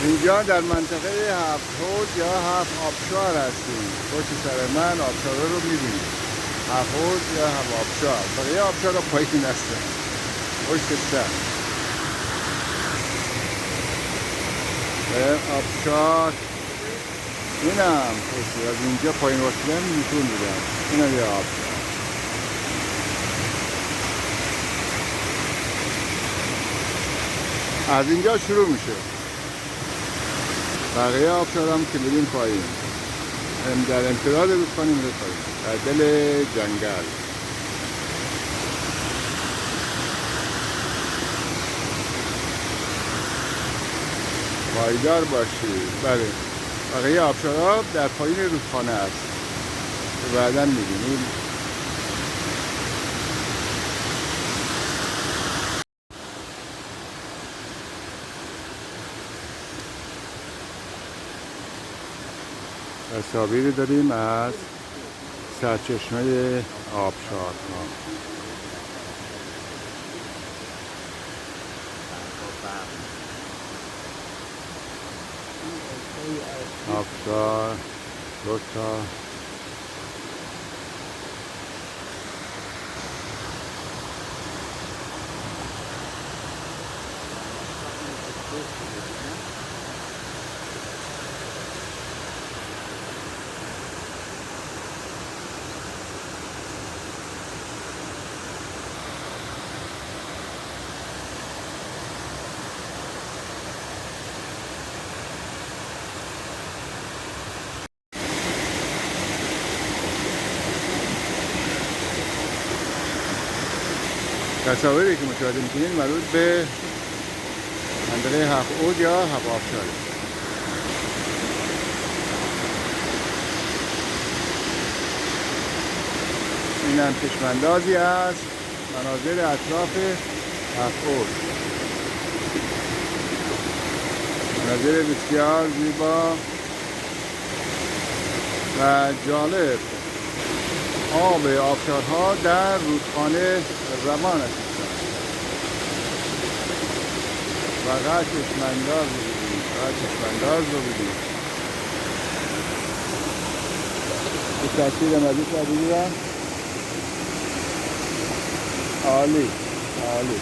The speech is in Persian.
اینجا در منطقه هفت حوض یا هفت آبشار هستیم. پشت سر من آبشارا رو میبینیم. هفت حوض یا هفت آبشار. بقیه آبشار پایین هستن پشت سر. آبشار اینم پشت از اینجا پایین واسلم نشون میدم. اینم یه آبشار. از اینجا شروع میشه. بقیه آبشار هم که بریم پایین. در امتداد رودخانه میره پایین در دل جنگل. پایدار باشید. بله بقیه آبشارها در پایین رودخانه است که بعدا میبینیم. تصاویری داریم از سرچشمه آبشارها. آبشار دوتا تصاویری که مشاهده میکنید مربوط به منطقه هفت حوض یا هفت آبشار. این هم چشم‌اندازی از مناظر اطراف هفت حوض. مناظر بسیار زیبا و جالب. آب آبشارها در رودخانه روان است. فقط چشم‌انداز رو ببینید. فقط چشم‌انداز رو ببینید. این تصویر نزدیک رو بگیرم. عالی عالی.